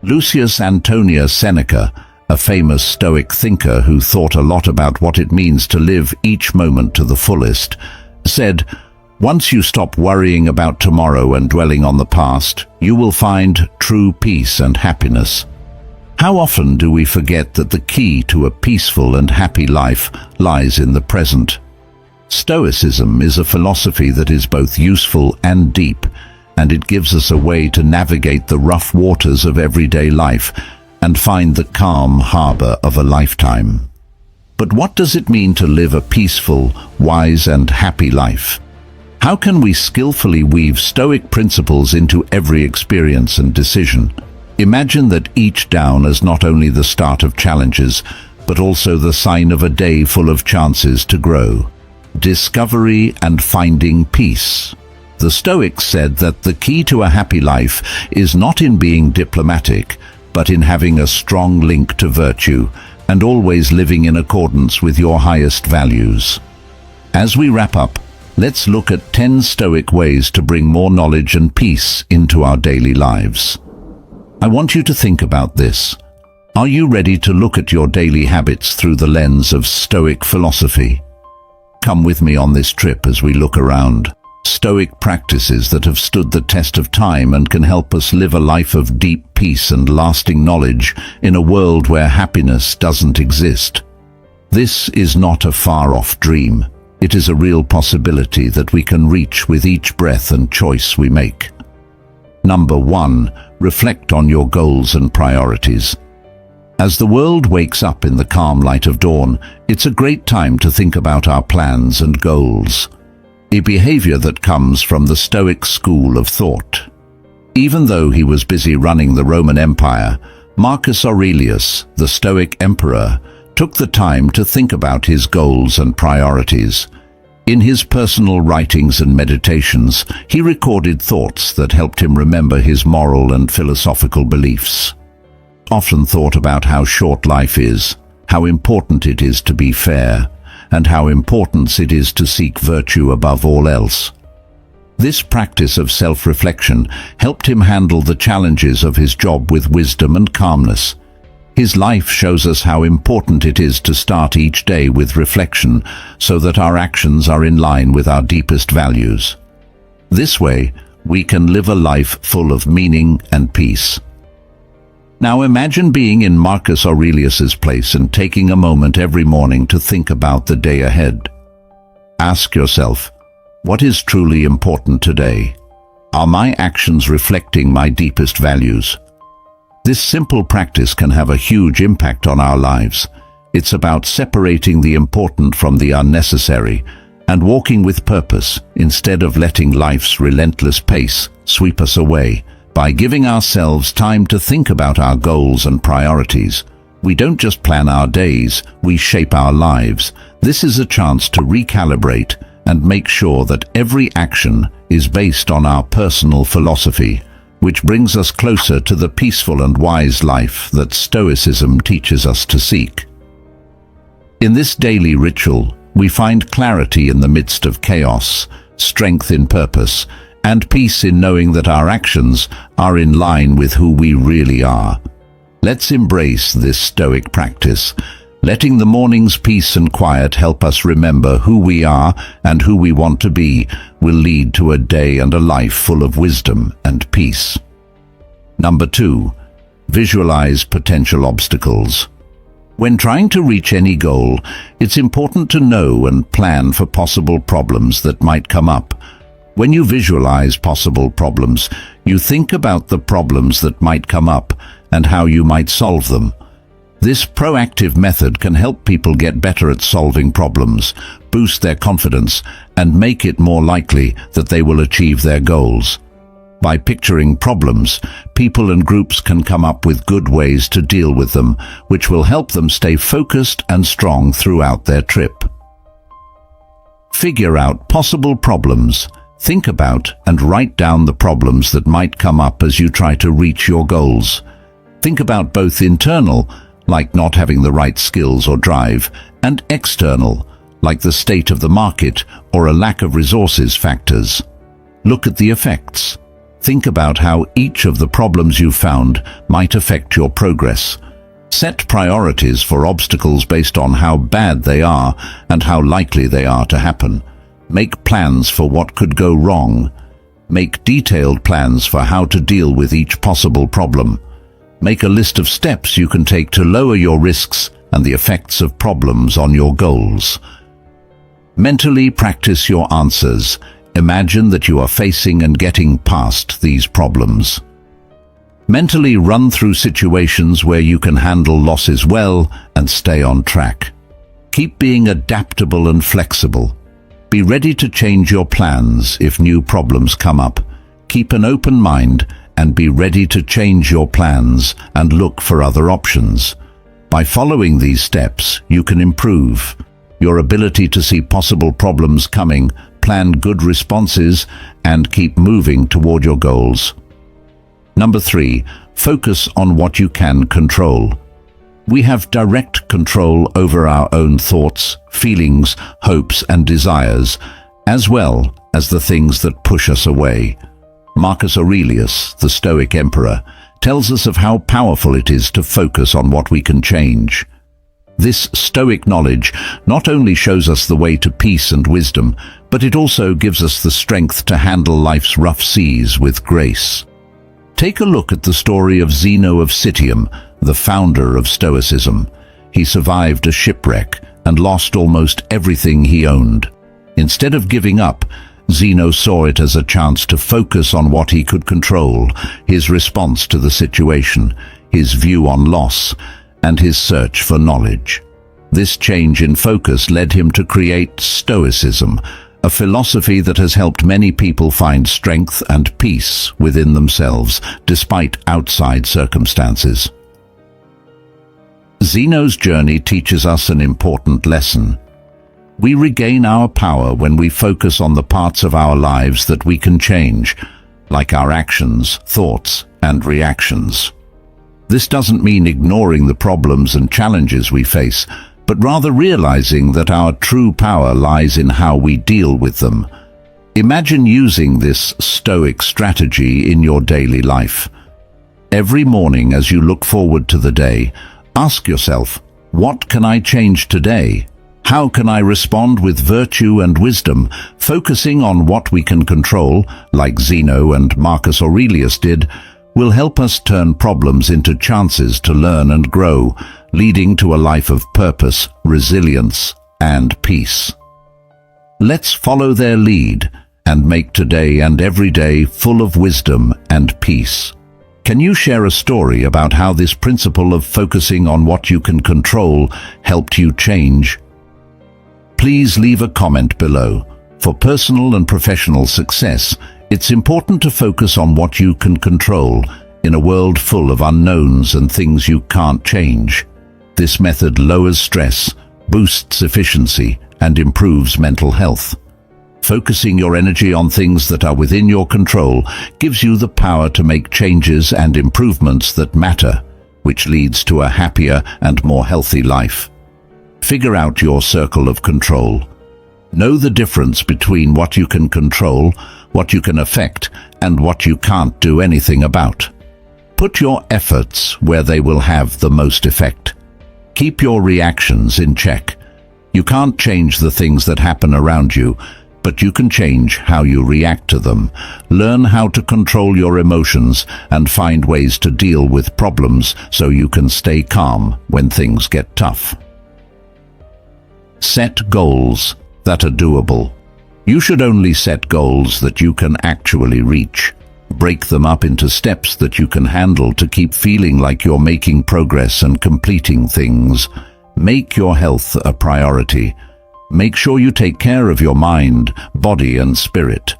Lucius Antonius Seneca, a famous Stoic thinker who thought a lot about what it means to live each moment to the fullest, said, "Once you stop worrying about tomorrow and dwelling on the past, you will find true peace and happiness." How often do we forget that the key to a peaceful and happy life lies in the present? Stoicism is a philosophy that is both useful and deep, and it gives us a way to navigate the rough waters of everyday life and find the calm harbor of a lifetime. But what does it mean to live a peaceful, wise and happy life? How can we skillfully weave Stoic principles into every experience and decision? Imagine that each down is not only the start of challenges, but also the sign of a day full of chances to grow. Discovery and finding peace. The Stoics said that the key to a happy life is not in being diplomatic, but in having a strong link to virtue and always living in accordance with your highest values. As we wrap up, let's look at 10 Stoic ways to bring more knowledge and peace into our daily lives. I want you to think about this. Are you ready to look at your daily habits through the lens of Stoic philosophy? Come with me on this trip as we look around. Stoic practices that have stood the test of time and can help us live a life of deep peace and lasting knowledge in a world where happiness doesn't exist. This is not a far-off dream. It is a real possibility that we can reach with each breath and choice we make. Number 1. Reflect on your goals and priorities. As the world wakes up in the calm light of dawn, it's a great time to think about our plans and goals. A behavior that comes from the Stoic school of thought. Even though he was busy running the Roman Empire, Marcus Aurelius, the Stoic emperor, took the time to think about his goals and priorities. In his personal writings and meditations, he recorded thoughts that helped him remember his moral and philosophical beliefs. Often thought about how short life is, how important it is to be fair, and how important it is to seek virtue above all else. This practice of self-reflection helped him handle the challenges of his job with wisdom and calmness. His life shows us how important it is to start each day with reflection so that our actions are in line with our deepest values. This way, we can live a life full of meaning and peace. Now imagine being in Marcus Aurelius's place and taking a moment every morning to think about the day ahead. Ask yourself, what is truly important today? Are my actions reflecting my deepest values? This simple practice can have a huge impact on our lives. It's about separating the important from the unnecessary and walking with purpose instead of letting life's relentless pace sweep us away. By giving ourselves time to think about our goals and priorities, we don't just plan our days, we shape our lives. This is a chance to recalibrate and make sure that every action is based on our personal philosophy, which brings us closer to the peaceful and wise life that Stoicism teaches us to seek. In this daily ritual, we find clarity in the midst of chaos, strength in purpose, and peace in knowing that our actions are in line with who we really are. Let's embrace this Stoic practice, letting the morning's peace and quiet help us remember who we are and who we want to be will lead to a day and a life full of wisdom and peace. Number 2. Visualize potential obstacles. When trying to reach any goal, it's important to know and plan for possible problems that might come up. When you visualize possible problems, you think about the problems that might come up and how you might solve them. This proactive method can help people get better at solving problems, boost their confidence, and make it more likely that they will achieve their goals. By picturing problems, people and groups can come up with good ways to deal with them, which will help them stay focused and strong throughout their trip. Figure out possible problems. Think about and write down the problems that might come up as you try to reach your goals. Think about both internal, like not having the right skills or drive, and external, like the state of the market or a lack of resources factors. Look at the effects. Think about how each of the problems you found might affect your progress. Set priorities for obstacles based on how bad they are and how likely they are to happen. Make plans for what could go wrong. Make detailed plans for how to deal with each possible problem. Make a list of steps you can take to lower your risks and the effects of problems on your goals. Mentally practice your answers. Imagine that you are facing and getting past these problems. Mentally run through situations where you can handle losses well and stay on track. Keep being adaptable and flexible. Be ready to change your plans if new problems come up. Keep an open mind and be ready to change your plans and look for other options. By following these steps, you can improve your ability to see possible problems coming, plan good responses, and keep moving toward your goals. Number 3, focus on what you can control. We have direct control over our own thoughts, feelings, hopes, and desires, as well as the things that push us away. Marcus Aurelius, the Stoic emperor, tells us of how powerful it is to focus on what we can change. This Stoic knowledge not only shows us the way to peace and wisdom, but it also gives us the strength to handle life's rough seas with grace. Take a look at the story of Zeno of Citium, the founder of Stoicism. He survived a shipwreck and lost almost everything he owned. Instead of giving up, Zeno saw it as a chance to focus on what he could control, his response to the situation, his view on loss, and his search for knowledge. This change in focus led him to create Stoicism, a philosophy that has helped many people find strength and peace within themselves, despite outside circumstances. Zeno's journey teaches us an important lesson. We regain our power when we focus on the parts of our lives that we can change, like our actions, thoughts, and reactions. This doesn't mean ignoring the problems and challenges we face, but rather realizing that our true power lies in how we deal with them. Imagine using this Stoic strategy in your daily life. Every morning as you look forward to the day, ask yourself, what can I change today? How can I respond with virtue and wisdom, focusing on what we can control, like Zeno and Marcus Aurelius did, will help us turn problems into chances to learn and grow, leading to a life of purpose, resilience, and peace. Let's follow their lead and make today and every day full of wisdom and peace. Can you share a story about how this principle of focusing on what you can control helped you change? Please leave a comment below. For personal and professional success, it's important to focus on what you can control in a world full of unknowns and things you can't change. This method lowers stress, boosts efficiency, and improves mental health. Focusing your energy on things that are within your control gives you the power to make changes and improvements that matter, which leads to a happier and more healthy life. Figure out your circle of control. Know the difference between what you can control, what you can affect, and what you can't do anything about. Put your efforts where they will have the most effect. Keep your reactions in check. You can't change the things that happen around you, but you can change how you react to them. Learn how to control your emotions and find ways to deal with problems so you can stay calm when things get tough. Set goals that are doable. You should only set goals that you can actually reach. Break them up into steps that you can handle to keep feeling like you're making progress and completing things. Make your health a priority. Make sure you take care of your mind, body, and spirit.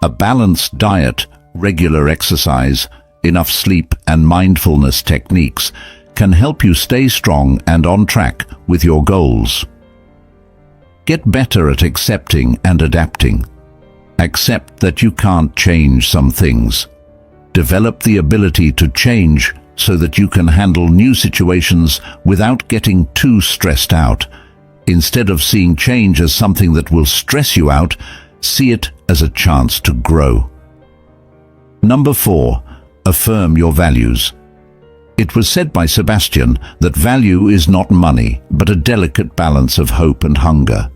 A balanced diet, regular exercise, enough sleep, and mindfulness techniques can help you stay strong and on track with your goals. Get better at accepting and adapting. Accept that you can't change some things. Develop the ability to change so that you can handle new situations without getting too stressed out. Instead of seeing change as something that will stress you out, see it as a chance to grow. Number 4. Affirm your values. It was said by Sebastian that value is not money, but a delicate balance of hope and hunger.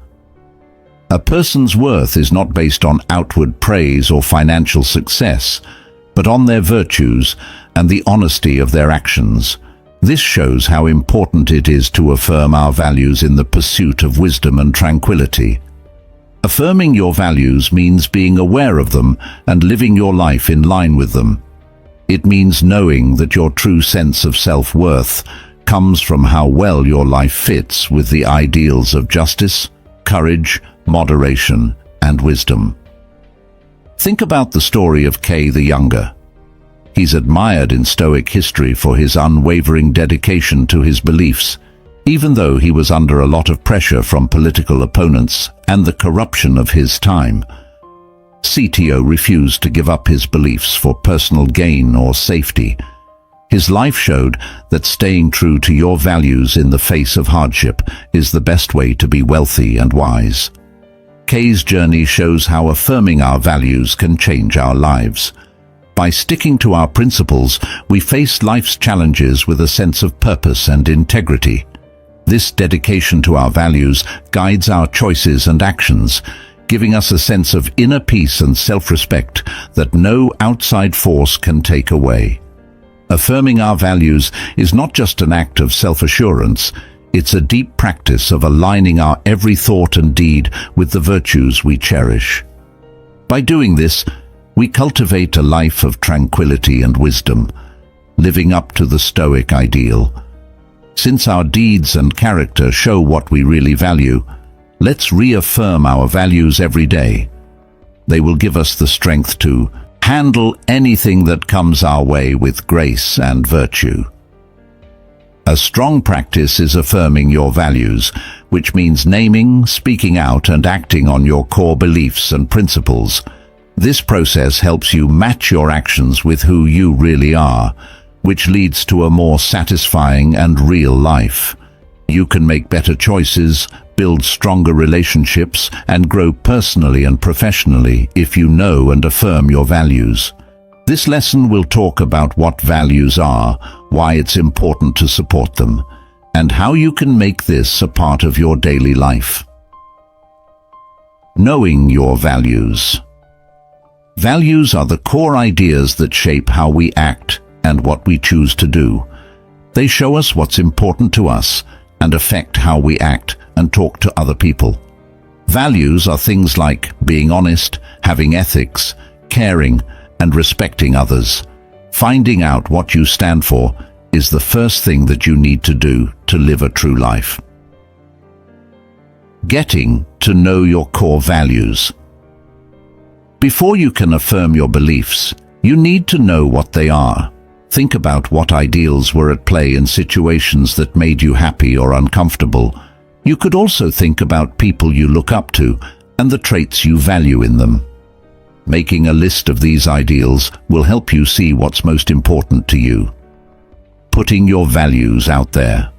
A person's worth is not based on outward praise or financial success, but on their virtues and the honesty of their actions. This shows how important it is to affirm our values in the pursuit of wisdom and tranquility. Affirming your values means being aware of them and living your life in line with them. It means knowing that your true sense of self-worth comes from how well your life fits with the ideals of justice, courage, moderation, and wisdom. Think about the story of Kay the Younger. He's admired in Stoic history for his unwavering dedication to his beliefs, even though he was under a lot of pressure from political opponents and the corruption of his time. CTO refused to give up his beliefs for personal gain or safety. His life showed that staying true to your values in the face of hardship is the best way to be wealthy and wise. Kay's journey shows how affirming our values can change our lives. By sticking to our principles, we face life's challenges with a sense of purpose and integrity. This dedication to our values guides our choices and actions, giving us a sense of inner peace and self-respect that no outside force can take away. Affirming our values is not just an act of self-assurance, it's a deep practice of aligning our every thought and deed with the virtues we cherish. By doing this, we cultivate a life of tranquility and wisdom, living up to the Stoic ideal. Since our deeds and character show what we really value, let's reaffirm our values every day. They will give us the strength to handle anything that comes our way with grace and virtue. A strong practice is affirming your values, which means naming, speaking out, and acting on your core beliefs and principles. This process helps you match your actions with who you really are, which leads to a more satisfying and real life. You can make better choices, build stronger relationships, and grow personally and professionally if you know and affirm your values. This lesson will talk about what values are, why it's important to support them, and how you can make this a part of your daily life. Knowing your values. Values are the core ideas that shape how we act and what we choose to do. They show us what's important to us and affect how we act and talk to other people. Values are things like being honest, having ethics, caring, and respecting others. Finding out what you stand for is the first thing that you need to do to live a true life. Getting to know your core values. Before you can affirm your beliefs, you need to know what they are. Think about what ideals were at play in situations that made you happy or uncomfortable. You could also think about people you look up to and the traits you value in them. Making a list of these ideals will help you see what's most important to you. Putting your values out there.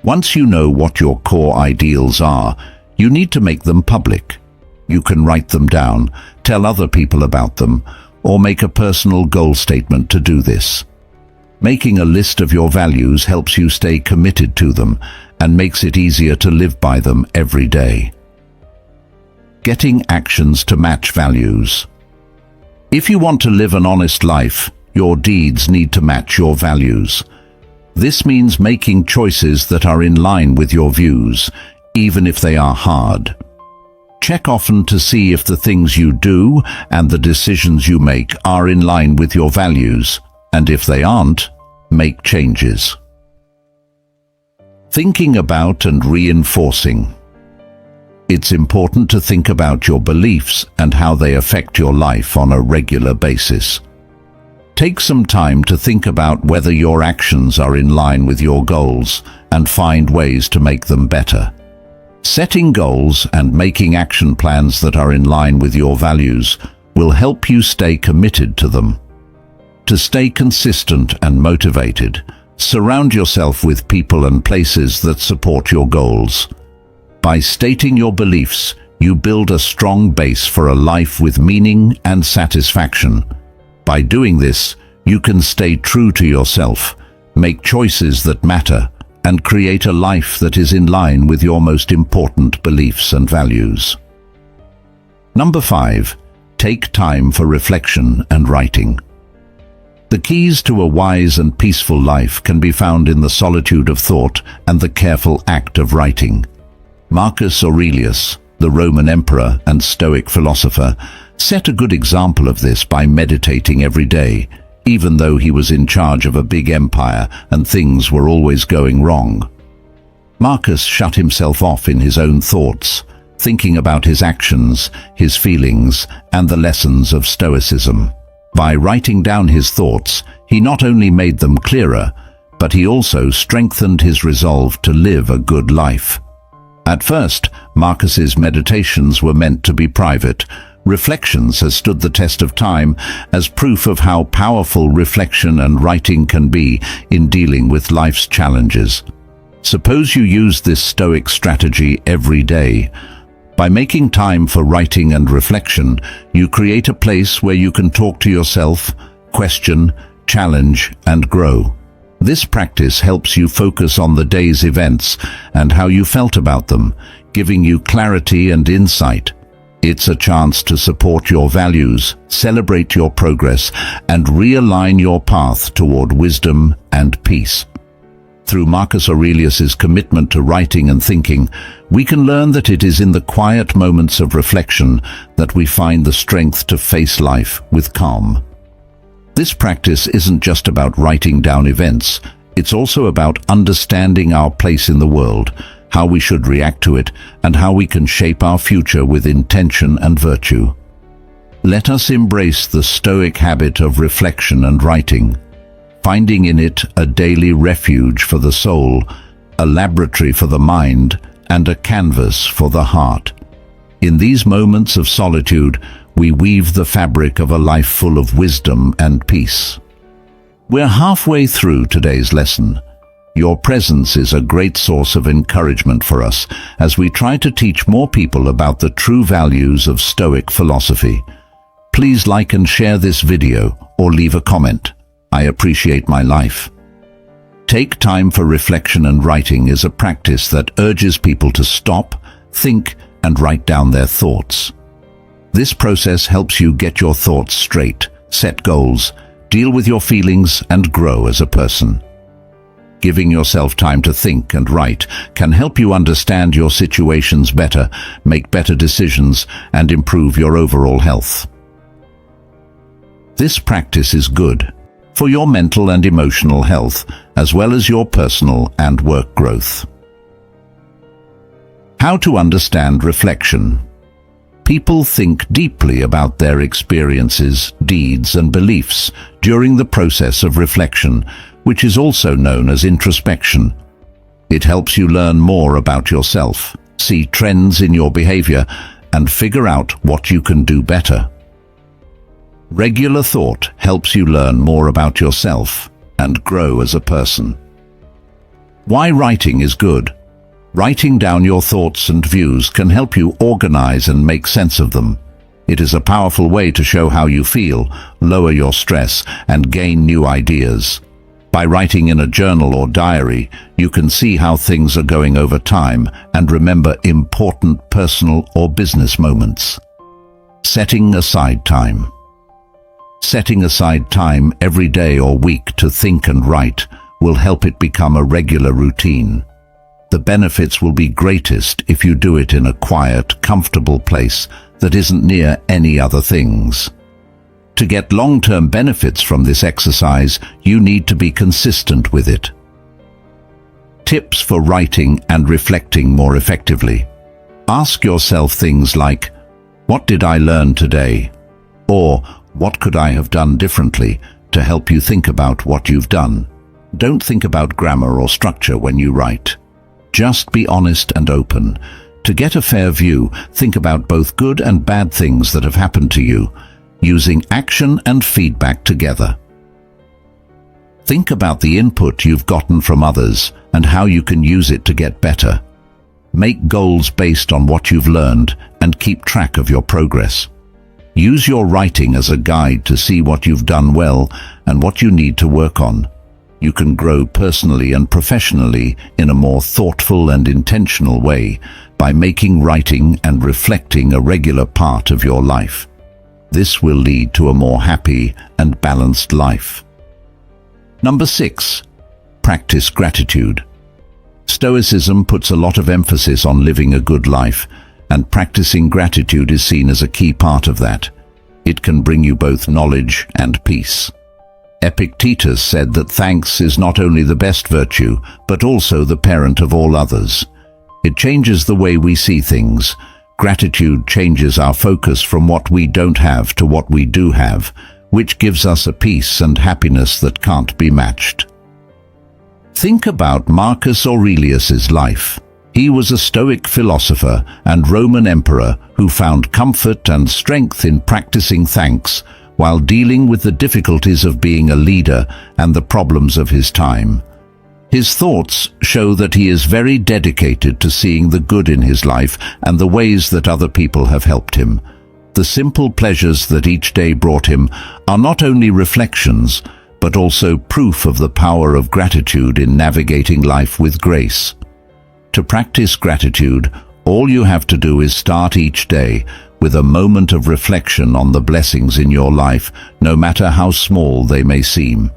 Once you know what your core ideals are, you need to make them public. You can write them down, tell other people about them, or make a personal goal statement to do this. Making a list of your values helps you stay committed to them and makes it easier to live by them every day. Getting actions to match values. If you want to live an honest life, your deeds need to match your values. This means making choices that are in line with your views, even if they are hard. Check often to see if the things you do and the decisions you make are in line with your values, and if they aren't, make changes. Thinking about and reinforcing. It's important to think about your beliefs and how they affect your life on a regular basis. Take some time to think about whether your actions are in line with your goals and find ways to make them better. Setting goals and making action plans that are in line with your values will help you stay committed to them. To stay consistent and motivated, surround yourself with people and places that support your goals. By stating your beliefs, you build a strong base for a life with meaning and satisfaction. By doing this, you can stay true to yourself, make choices that matter, and create a life that is in line with your most important beliefs and values. Number 5. Take time for reflection and writing. The keys to a wise and peaceful life can be found in the solitude of thought and the careful act of writing. Marcus Aurelius, the Roman emperor and Stoic philosopher, set a good example of this by meditating every day, even though he was in charge of a big empire and things were always going wrong. Marcus shut himself off in his own thoughts, thinking about his actions, his feelings, and the lessons of Stoicism. By writing down his thoughts, he not only made them clearer, but he also strengthened his resolve to live a good life. At first, Marcus's meditations were meant to be private. Reflections has stood the test of time as proof of how powerful reflection and writing can be in dealing with life's challenges. Suppose you use this Stoic strategy every day. By making time for writing and reflection, you create a place where you can talk to yourself, question, challenge, and grow. This practice helps you focus on the day's events and how you felt about them, giving you clarity and insight. It's a chance to support your values, celebrate your progress, and realign your path toward wisdom and peace. Through Marcus Aurelius's commitment to writing and thinking, we can learn that it is in the quiet moments of reflection that we find the strength to face life with calm. This practice isn't just about writing down events, it's also about understanding our place in the world, how we should react to it, and how we can shape our future with intention and virtue. Let us embrace the Stoic habit of reflection and writing, finding in it a daily refuge for the soul, a laboratory for the mind, and a canvas for the heart. In these moments of solitude, we weave the fabric of a life full of wisdom and peace. We're halfway through today's lesson. Your presence is a great source of encouragement for us as we try to teach more people about the true values of Stoic philosophy. Please like and share this video or leave a comment. I appreciate my life. Take time for reflection and writing is a practice that urges people to stop, think, and write down their thoughts. This process helps you get your thoughts straight, set goals, deal with your feelings, and grow as a person. Giving yourself time to think and write can help you understand your situations better, make better decisions, and improve your overall health. This practice is good for your mental and emotional health, as well as your personal and work growth. How to understand reflection. People think deeply about their experiences, deeds, and beliefs during the process of reflection, which is also known as introspection. It helps you learn more about yourself, see trends in your behavior, and figure out what you can do better. Regular thought helps you learn more about yourself and grow as a person. Why writing is good. Writing down your thoughts and views can help you organize and make sense of them. It is a powerful way to show how you feel, lower your stress, and gain new ideas. By writing in a journal or diary, you can see how things are going over time and remember important personal or business moments. Setting aside time. Setting aside time every day or week to think and write will help it become a regular routine. The benefits will be greatest if you do it in a quiet, comfortable place that isn't near any other things. To get long-term benefits from this exercise, you need to be consistent with it. Tips for writing and reflecting more effectively. Ask yourself things like, what did I learn today? Or, what could I have done differently, to help you think about what you've done. Don't think about grammar or structure when you write. Just be honest and open. To get a fair view, think about both good and bad things that have happened to you, using action and feedback together. Think about the input you've gotten from others and how you can use it to get better. Make goals based on what you've learned and keep track of your progress. Use your writing as a guide to see what you've done well and what you need to work on. You can grow personally and professionally in a more thoughtful and intentional way by making writing and reflecting a regular part of your life. This will lead to a more happy and balanced life. Number 6. Practice gratitude. Stoicism puts a lot of emphasis on living a good life, and practicing gratitude is seen as a key part of that. It can bring you both knowledge and peace. Epictetus said that thanks is not only the best virtue, but also the parent of all others. It changes the way we see things. Gratitude changes our focus from what we don't have to what we do have, which gives us a peace and happiness that can't be matched. Think about Marcus Aurelius's life. He was a Stoic philosopher and Roman emperor who found comfort and strength in practicing thanks while dealing with the difficulties of being a leader and the problems of his time. His thoughts show that he is very dedicated to seeing the good in his life and the ways that other people have helped him. The simple pleasures that each day brought him are not only reflections, but also proof of the power of gratitude in navigating life with grace. To practice gratitude, all you have to do is start each day with a moment of reflection on the blessings in your life, no matter how small they may seem.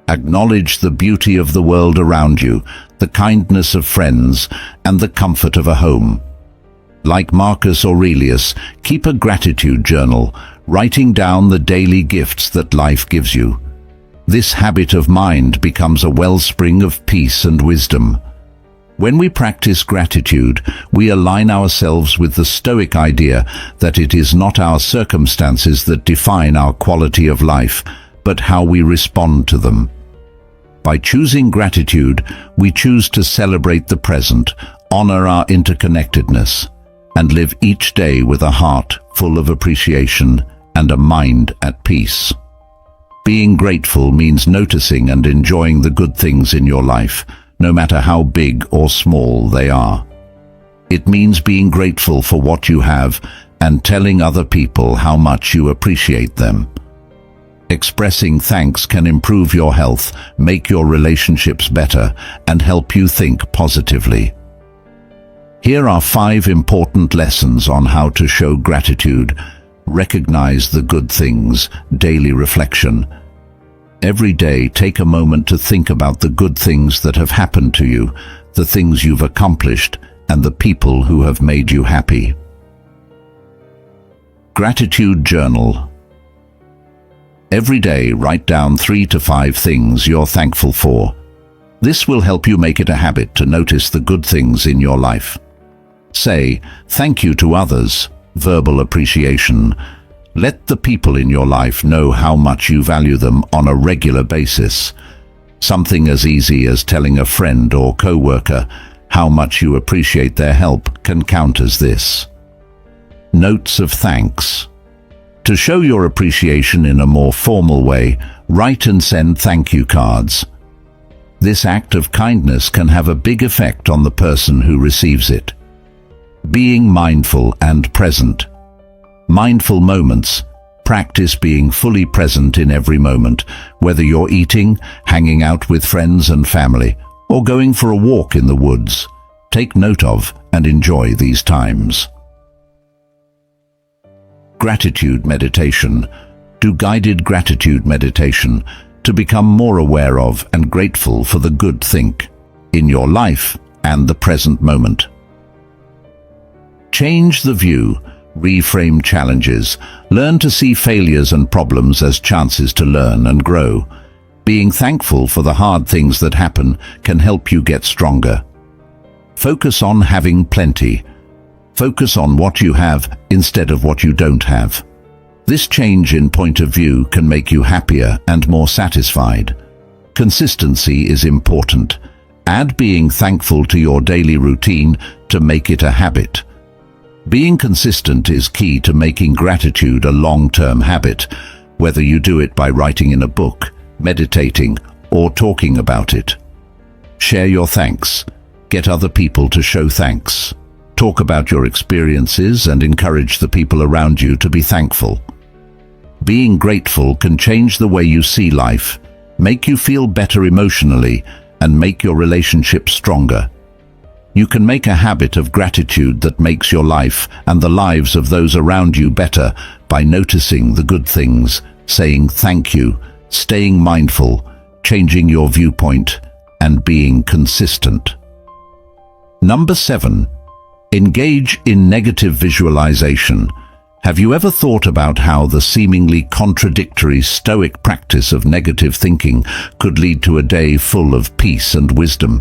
Acknowledge the beauty of the world around you, the kindness of friends, and the comfort of a home. Like Marcus Aurelius, keep a gratitude journal, writing down the daily gifts that life gives you. This habit of mind becomes a wellspring of peace and wisdom. When we practice gratitude, we align ourselves with the Stoic idea that it is not our circumstances that define our quality of life, but how we respond to them. By choosing gratitude, we choose to celebrate the present, honor our interconnectedness, and live each day with a heart full of appreciation and a mind at peace. Being grateful means noticing and enjoying the good things in your life, no matter how big or small they are. It means being grateful for what you have and telling other people how much you appreciate them. Expressing thanks can improve your health, make your relationships better, and help you think positively. Here are 5 important lessons on how to show gratitude. Recognize the good things. Daily reflection. Every day, take a moment to think about the good things that have happened to you, the things you've accomplished, and the people who have made you happy. Gratitude journal. Every day, write down 3 to 5 things you're thankful for. This will help you make it a habit to notice the good things in your life. Say thank you to others. Verbal appreciation. Let the people in your life know how much you value them on a regular basis. Something as easy as telling a friend or co-worker how much you appreciate their help can count as this. Notes of thanks. To show your appreciation in a more formal way, write and send thank you cards. This act of kindness can have a big effect on the person who receives it. Being mindful and present. Mindful moments. Practice being fully present in every moment, whether you're eating, hanging out with friends and family, or going for a walk in the woods. Take note of and enjoy these times. Gratitude meditation. Do guided gratitude meditation to become more aware of and grateful for the good thing in your life and the present moment. Change the view. Reframe challenges. Learn to see failures and problems as chances to learn and grow. Being thankful for the hard things that happen can help you get stronger. Focus on having plenty. Focus on what you have instead of what you don't have. This change in point of view can make you happier and more satisfied. Consistency is important. Add being thankful to your daily routine to make it a habit. Being consistent is key to making gratitude a long-term habit, whether you do it by writing in a book, meditating, or talking about it. Share your thanks. Get other people to show thanks. Talk about your experiences and encourage the people around you to be thankful. Being grateful can change the way you see life, make you feel better emotionally, and make your relationships stronger. You can make a habit of gratitude that makes your life and the lives of those around you better by noticing the good things, saying thank you, staying mindful, changing your viewpoint, and being consistent. Number 7. Engage in negative visualization. Have you ever thought about how the seemingly contradictory Stoic practice of negative thinking could lead to a day full of peace and wisdom?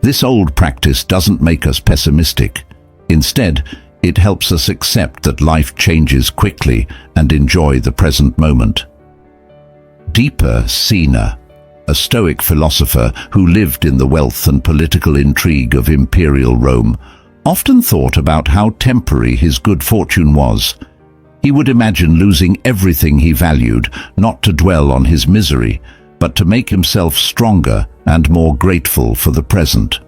This old practice doesn't make us pessimistic. Instead, it helps us accept that life changes quickly and enjoy the present moment. Deeper Sina, a Stoic philosopher who lived in the wealth and political intrigue of imperial Rome, often thought about how temporary his good fortune was. He would imagine losing everything he valued, not to dwell on his misery, but to make himself stronger and more grateful for the present.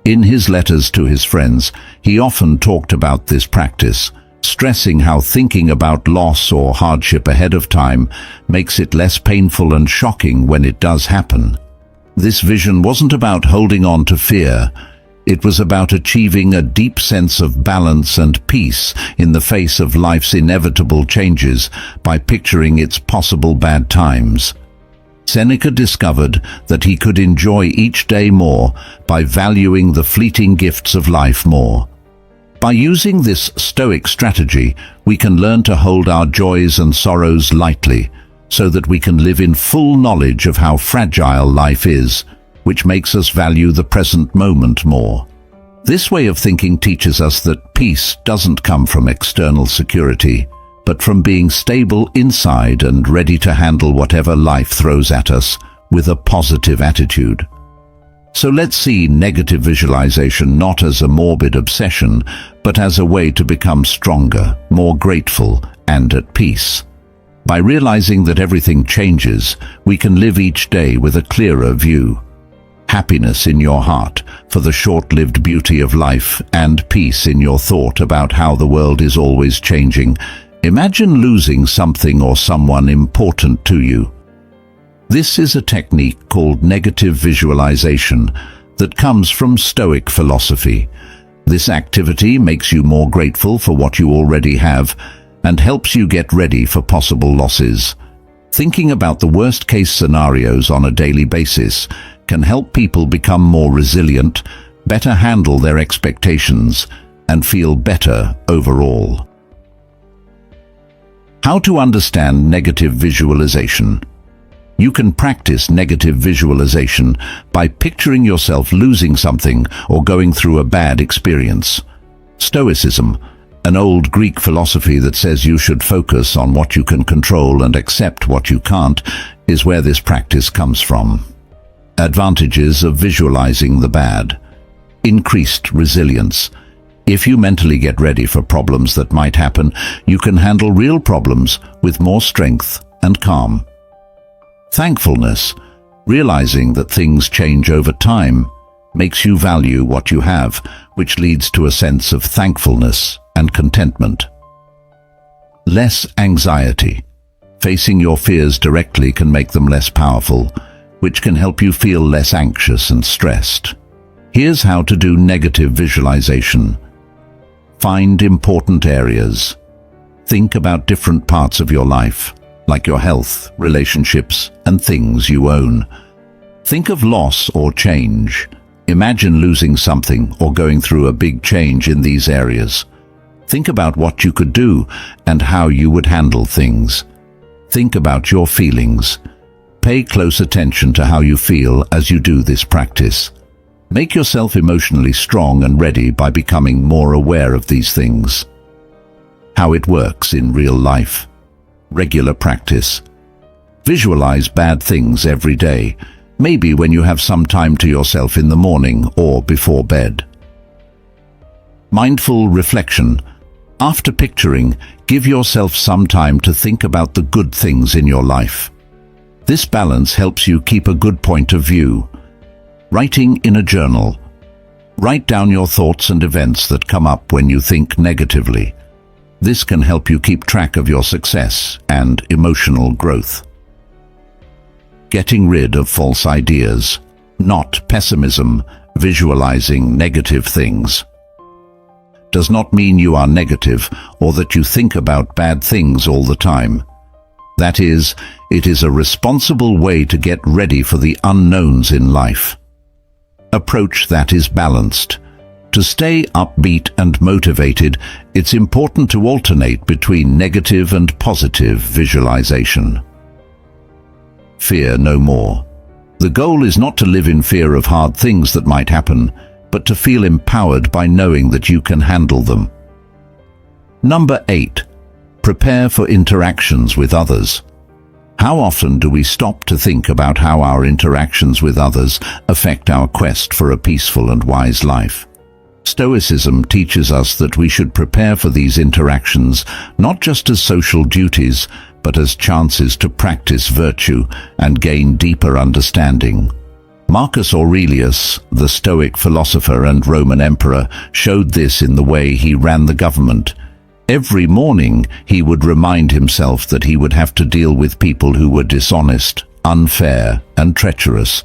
In his letters to his friends, he often talked about this practice, stressing how thinking about loss or hardship ahead of time makes it less painful and shocking when it does happen. This vision wasn't about holding on to fear. It was about achieving a deep sense of balance and peace in the face of life's inevitable changes by picturing its possible bad times. Seneca discovered that he could enjoy each day more by valuing the fleeting gifts of life more. By using this Stoic strategy, we can learn to hold our joys and sorrows lightly, so that we can live in full knowledge of how fragile life is, which makes us value the present moment more. This way of thinking teaches us that peace doesn't come from external security, but from being stable inside and ready to handle whatever life throws at us with a positive attitude. So let's see negative visualization not as a morbid obsession, but as a way to become stronger, more grateful, and at peace. By realizing that everything changes, we can live each day with a clearer view. Happiness in your heart for the short-lived beauty of life, and peace in your thought about how the world is always changing. Imagine losing something or someone important to you. This is a technique called negative visualization that comes from Stoic philosophy. This activity makes you more grateful for what you already have and helps you get ready for possible losses. Thinking about the worst-case scenarios on a daily basis can help people become more resilient, better handle their expectations, and feel better overall. How to understand negative visualization. You can practice negative visualization by picturing yourself losing something or going through a bad experience. Stoicism, an old Greek philosophy that says you should focus on what you can control and accept what you can't, is where this practice comes from. Advantages of visualizing the bad. Increased resilience. If you mentally get ready for problems that might happen, you can handle real problems with more strength and calm. Thankfulness. Realizing that things change over time makes you value what you have, which leads to a sense of thankfulness and contentment. Less anxiety. Facing your fears directly can make them less powerful, which can help you feel less anxious and stressed. Here's how to do negative visualization. Find important areas. Think about different parts of your life, like your health, relationships, and things you own. Think of loss or change. Imagine losing something or going through a big change in these areas. Think about what you could do and how you would handle things. Think about your feelings. Pay close attention to how you feel as you do this practice. Make yourself emotionally strong and ready by becoming more aware of these things. How it works in real life. Regular practice. Visualize bad things every day, maybe when you have some time to yourself in the morning or before bed. Mindful reflection. After picturing, give yourself some time to think about the good things in your life. This balance helps you keep a good point of view. Writing in a journal. Write down your thoughts and events that come up when you think negatively. This can help you keep track of your success and emotional growth. Getting rid of false ideas, not pessimism. Visualizing negative things does not mean you are negative or that you think about bad things all the time. That is, it is a responsible way to get ready for the unknowns in life. Approach that is balanced. To stay upbeat and motivated, it's important to alternate between negative and positive visualization. Fear no more. The goal is not to live in fear of hard things that might happen, but to feel empowered by knowing that you can handle them. Number 8. Prepare for interactions with others. How often do we stop to think about how our interactions with others affect our quest for a peaceful and wise life? Stoicism teaches us that we should prepare for these interactions not just as social duties, but as chances to practice virtue and gain deeper understanding. Marcus Aurelius, the Stoic philosopher and Roman emperor, showed this in the way he ran the government. Every morning he would remind himself that he would have to deal with people who were dishonest, unfair, and treacherous,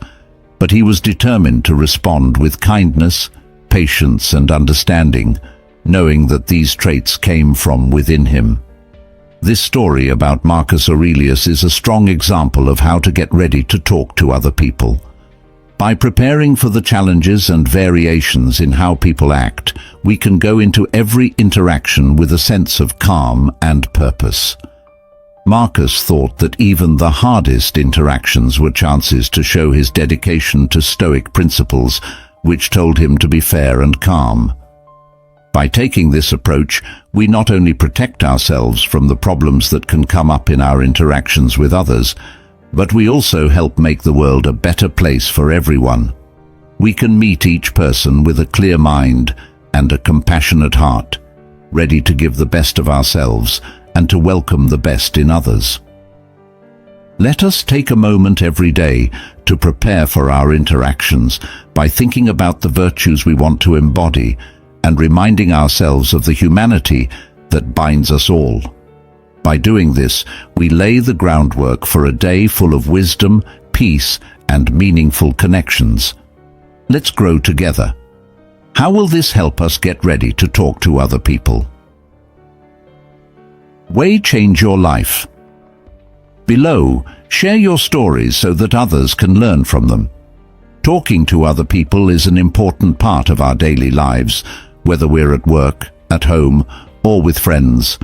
but he was determined to respond with kindness, patience, and understanding, knowing that these traits came from within him. This story about Marcus Aurelius is a strong example of how to get ready to talk to other people. By preparing for the challenges and variations in how people act, we can go into every interaction with a sense of calm and purpose. Marcus thought that even the hardest interactions were chances to show his dedication to Stoic principles, which told him to be fair and calm. By taking this approach, we not only protect ourselves from the problems that can come up in our interactions with others, but we also help make the world a better place for everyone. We can meet each person with a clear mind and a compassionate heart, ready to give the best of ourselves and to welcome the best in others. Let us take a moment every day to prepare for our interactions by thinking about the virtues we want to embody and reminding ourselves of the humanity that binds us all. By doing this, we lay the groundwork for a day full of wisdom, peace, and meaningful connections. Let's grow together. How will this help us get ready to talk to other people? Way change your life. Below, share your stories so that others can learn from them. Talking to other people is an important part of our daily lives, whether we're at work, at home, or with friends.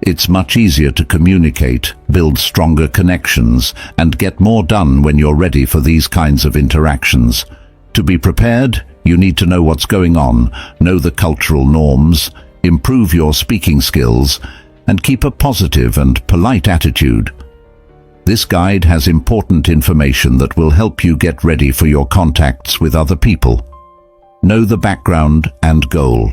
It's much easier to communicate, build stronger connections, and get more done when you're ready for these kinds of interactions. To be prepared, you need to know what's going on, know the cultural norms, improve your speaking skills, and keep a positive and polite attitude. This guide has important information that will help you get ready for your contacts with other people. Know the background and goal.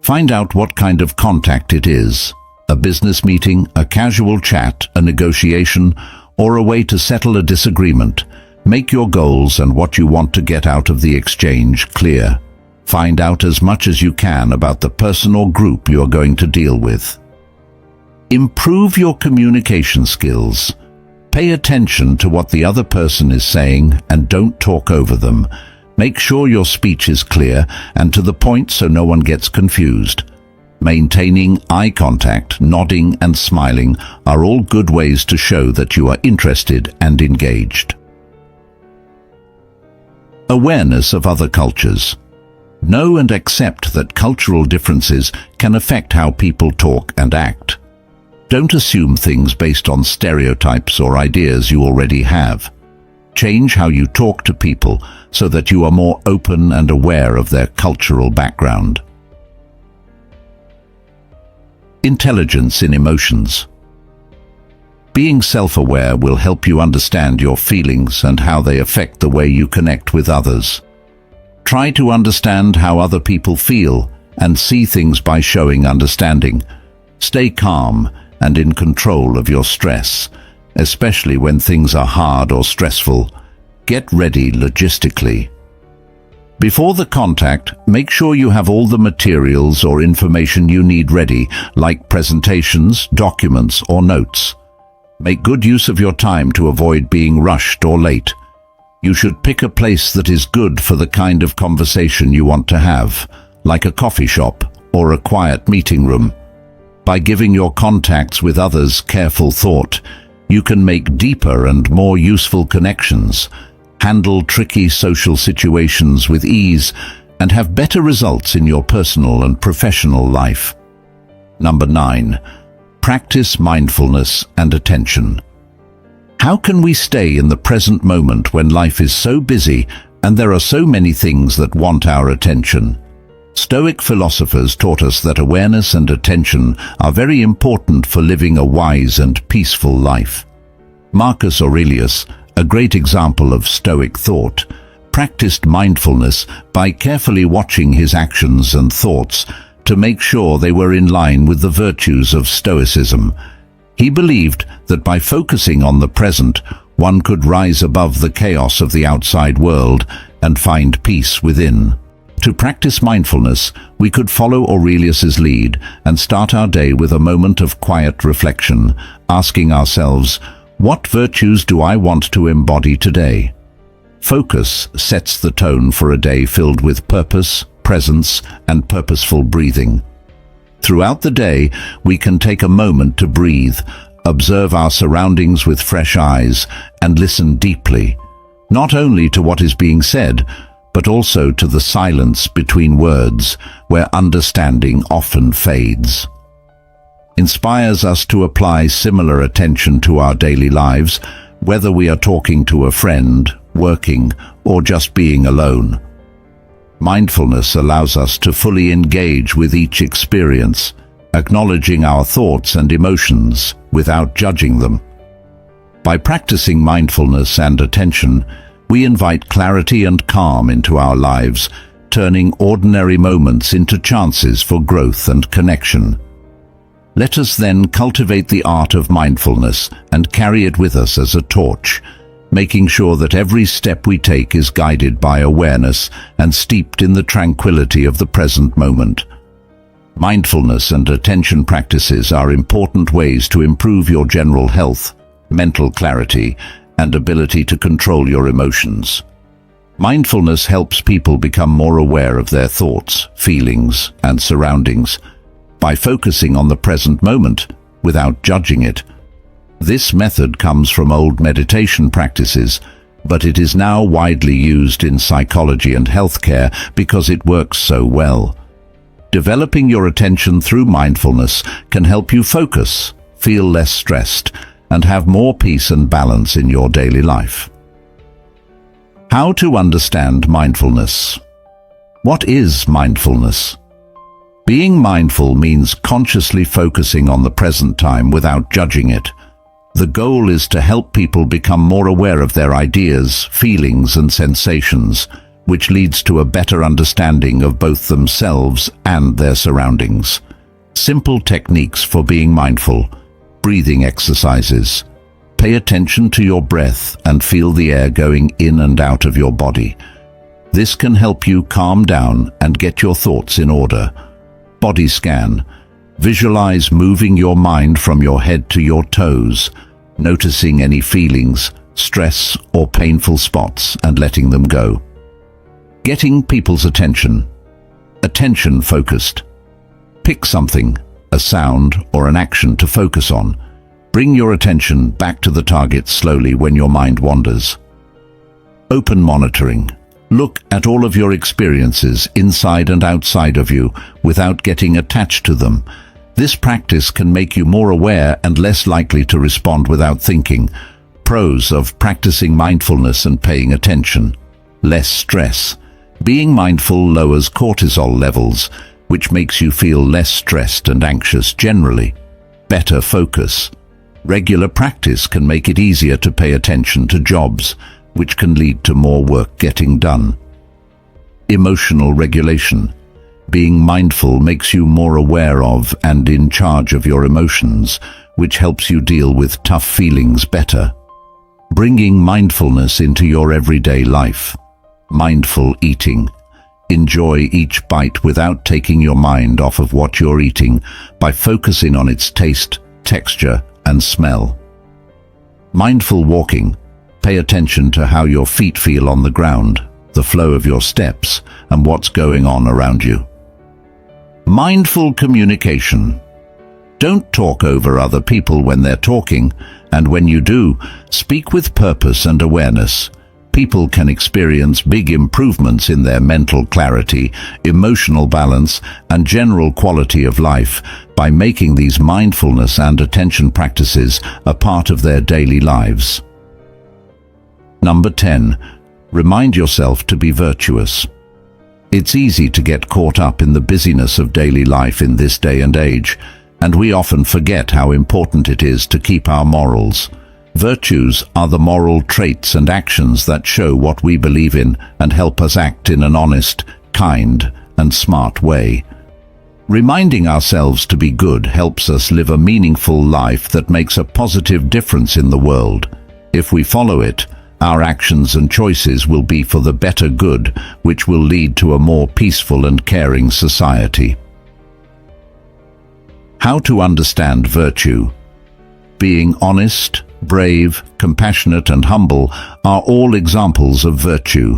Find out what kind of contact it is: a business meeting, a casual chat, a negotiation, or a way to settle a disagreement. Make your goals and what you want to get out of the exchange clear. Find out as much as you can about the person or group you are going to deal with. Improve your communication skills. Pay attention to what the other person is saying and don't talk over them. Make sure your speech is clear and to the point so no one gets confused. Maintaining eye contact, nodding and smiling are all good ways to show that you are interested and engaged. Awareness of other cultures. Know and accept that cultural differences can affect how people talk and act. Don't assume things based on stereotypes or ideas you already have. Change how you talk to people so that you are more open and aware of their cultural background. Intelligence in emotions. Being self-aware will help you understand your feelings and how they affect the way you connect with others. Try to understand how other people feel and see things by showing understanding. Stay calm and in control of your stress, especially when things are hard or stressful. Get ready logistically. Before the contact, make sure you have all the materials or information you need ready, like presentations, documents, or notes. Make good use of your time to avoid being rushed or late. You should pick a place that is good for the kind of conversation you want to have, like a coffee shop or a quiet meeting room. By giving your contacts with others careful thought, you can make deeper and more useful connections, handle tricky social situations with ease, and have better results in your personal and professional life. Number 9. Practice mindfulness and attention. How can we stay in the present moment when life is so busy and there are so many things that want our attention? Stoic philosophers taught us that awareness and attention are very important for living a wise and peaceful life. Marcus Aurelius, a great example of Stoic thought, practiced mindfulness by carefully watching his actions and thoughts to make sure they were in line with the virtues of Stoicism. He believed that by focusing on the present, one could rise above the chaos of the outside world and find peace within. To practice mindfulness, we could follow Aurelius's lead and start our day with a moment of quiet reflection, asking ourselves, what virtues do I want to embody today? Focus sets the tone for a day filled with purpose, presence, and purposeful breathing. Throughout the day, we can take a moment to breathe, observe our surroundings with fresh eyes, and listen deeply, not only to what is being said, but also to the silence between words, where understanding often fades. Inspires us to apply similar attention to our daily lives, whether we are talking to a friend, working, or just being alone. Mindfulness allows us to fully engage with each experience, acknowledging our thoughts and emotions without judging them. By practicing mindfulness and attention, we invite clarity and calm into our lives, turning ordinary moments into chances for growth and connection. Let us then cultivate the art of mindfulness and carry it with us as a torch, making sure that every step we take is guided by awareness and steeped in the tranquility of the present moment. Mindfulness and attention practices are important ways to improve your general health, mental clarity, and ability to control your emotions. Mindfulness helps people become more aware of their thoughts, feelings, and surroundings by focusing on the present moment without judging it. This method comes from old meditation practices, but it is now widely used in psychology and healthcare because it works so well. Developing your attention through mindfulness can help you focus, feel less stressed, and have more peace and balance in your daily life. How to understand mindfulness? What is mindfulness? Being mindful means consciously focusing on the present time without judging it. The goal is to help people become more aware of their ideas, feelings, and sensations, which leads to a better understanding of both themselves and their surroundings. Simple techniques for being mindful. Breathing exercises. Pay attention to your breath and feel the air going in and out of your body. This can help you calm down and get your thoughts in order. Body scan. Visualize moving your mind from your head to your toes, noticing any feelings, stress, or painful spots and letting them go. Getting people's attention. Attention focused. Pick something, a sound or an action to focus on. Bring your attention back to the target slowly when your mind wanders. Open monitoring. Look at all of your experiences inside and outside of you without getting attached to them. This practice can make you more aware and less likely to respond without thinking. Pros of practicing mindfulness and paying attention. Less stress. Being mindful lowers cortisol levels, which makes you feel less stressed and anxious generally. Better focus. Regular practice can make it easier to pay attention to jobs, which can lead to more work getting done. Emotional regulation. Being mindful makes you more aware of and in charge of your emotions, which helps you deal with tough feelings better. Bringing mindfulness into your everyday life. Mindful eating. Enjoy each bite without taking your mind off of what you're eating by focusing on its taste, texture, and smell. Mindful walking. Pay attention to how your feet feel on the ground, the flow of your steps, and what's going on around you. Mindful communication. Don't talk over other people when they're talking, and when you do, speak with purpose and awareness. People can experience big improvements in their mental clarity, emotional balance, and general quality of life by making these mindfulness and attention practices a part of their daily lives. Number 10. Remind yourself to be virtuous. It's easy to get caught up in the busyness of daily life in this day and age, and we often forget how important it is to keep our morals. Virtues are the moral traits and actions that show what we believe in and help us act in an honest, kind, and smart way. Reminding ourselves to be good helps us live a meaningful life that makes a positive difference in the world. If we follow it, our actions and choices will be for the better good, which will lead to a more peaceful and caring society. How to understand virtue. Being honest, brave, compassionate, and humble are all examples of virtue.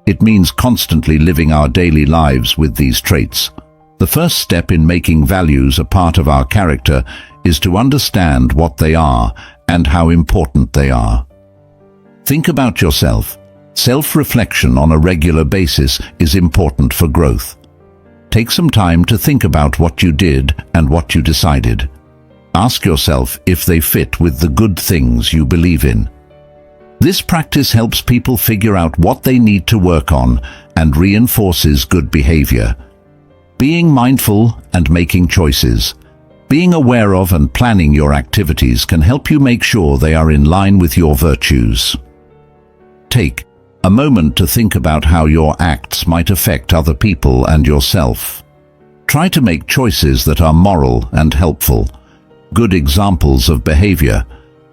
It means constantly living our daily lives with these traits. The first step in making values a part of our character is to understand what they are and how important they are. Think about yourself. Self-reflection on a regular basis is important for growth. Take some time to think about what you did and what you decided. Ask yourself if they fit with the good things you believe in. This practice helps people figure out what they need to work on and reinforces good behavior. Being mindful and making choices. Being aware of and planning your activities can help you make sure they are in line with your virtues. Take a moment to think about how your acts might affect other people and yourself. Try to make choices that are moral and helpful. Good examples of behavior.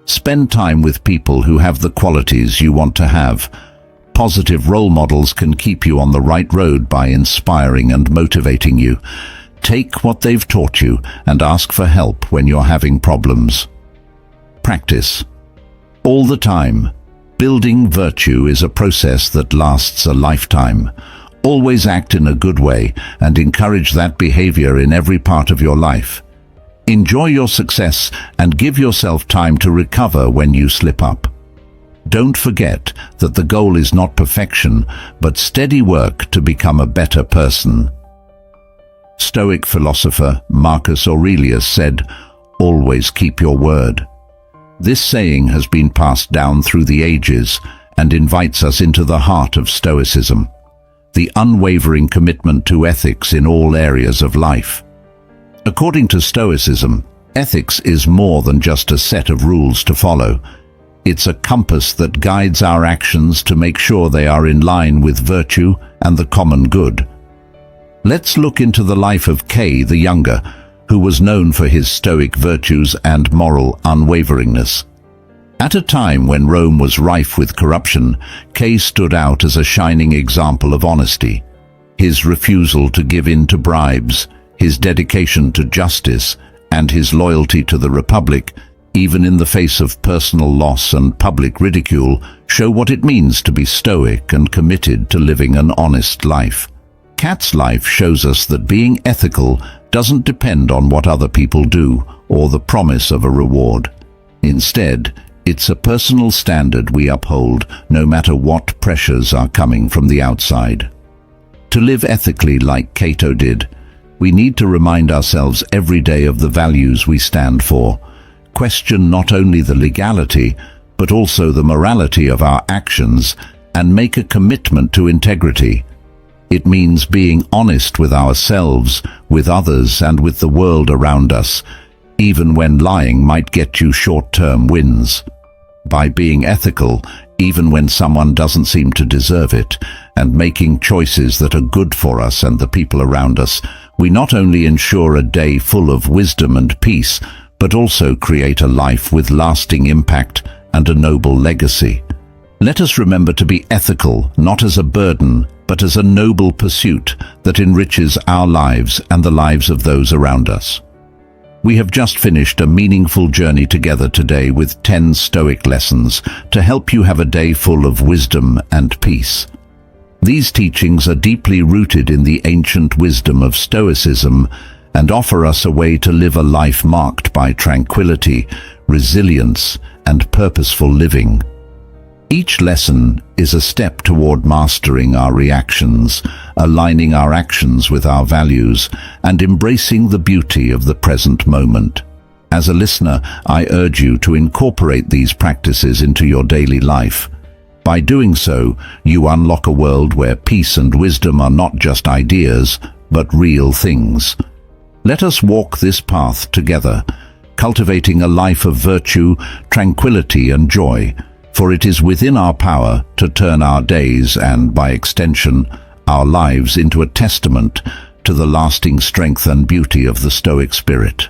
Spend time with people who have the qualities you want to have. Positive role models can keep you on the right road by inspiring and motivating you. Take what they've taught you and ask for help when you're having problems. Practice. All the time. Building virtue is a process that lasts a lifetime. Always act in a good way and encourage that behavior in every part of your life. Enjoy your success and give yourself time to recover when you slip up. Don't forget that the goal is not perfection, but steady work to become a better person. Stoic philosopher Marcus Aurelius said, "Always keep your word." This saying has been passed down through the ages and invites us into the heart of Stoicism, the unwavering commitment to ethics in all areas of life. According to Stoicism, ethics is more than just a set of rules to follow. It's a compass that guides our actions to make sure they are in line with virtue and the common good. Let's look into the life of Kay the Younger, who was known for his stoic virtues and moral unwaveringness. At a time when Rome was rife with corruption, Kay stood out as a shining example of honesty. His refusal to give in to bribes, his dedication to justice, and his loyalty to the Republic, even in the face of personal loss and public ridicule, show what it means to be stoic and committed to living an honest life. Kat's life shows us that being ethical doesn't depend on what other people do or the promise of a reward. Instead, it's a personal standard we uphold no matter what pressures are coming from the outside. To live ethically like Cato did, we need to remind ourselves every day of the values we stand for. Question not only the legality, but also the morality of our actions, and make a commitment to integrity. It means being honest with ourselves, with others, and with the world around us, even when lying might get you short-term wins. By being ethical, even when someone doesn't seem to deserve it, and making choices that are good for us and the people around us, we not only ensure a day full of wisdom and peace, but also create a life with lasting impact and a noble legacy. Let us remember to be ethical, not as a burden, but as a noble pursuit that enriches our lives and the lives of those around us. We have just finished a meaningful journey together today with 10 Stoic lessons to help you have a day full of wisdom and peace. These teachings are deeply rooted in the ancient wisdom of Stoicism and offer us a way to live a life marked by tranquility, resilience, and purposeful living. Each lesson is a step toward mastering our reactions, aligning our actions with our values, and embracing the beauty of the present moment. As a listener, I urge you to incorporate these practices into your daily life. By doing so, you unlock a world where peace and wisdom are not just ideas, but real things. Let us walk this path together, cultivating a life of virtue, tranquility, and joy, for it is within our power to turn our days and, by extension, our lives into a testament to the lasting strength and beauty of the Stoic spirit.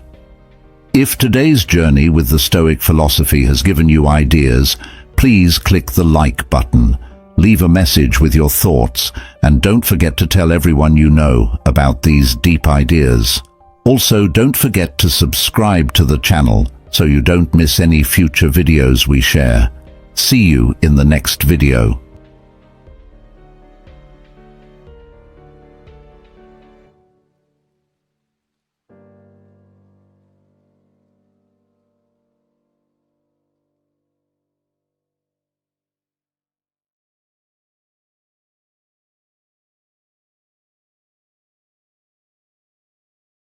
If today's journey with the Stoic philosophy has given you ideas, please click the like button, leave a message with your thoughts, and don't forget to tell everyone you know about these deep ideas. Also, don't forget to subscribe to the channel so you don't miss any future videos we share. See you in the next video.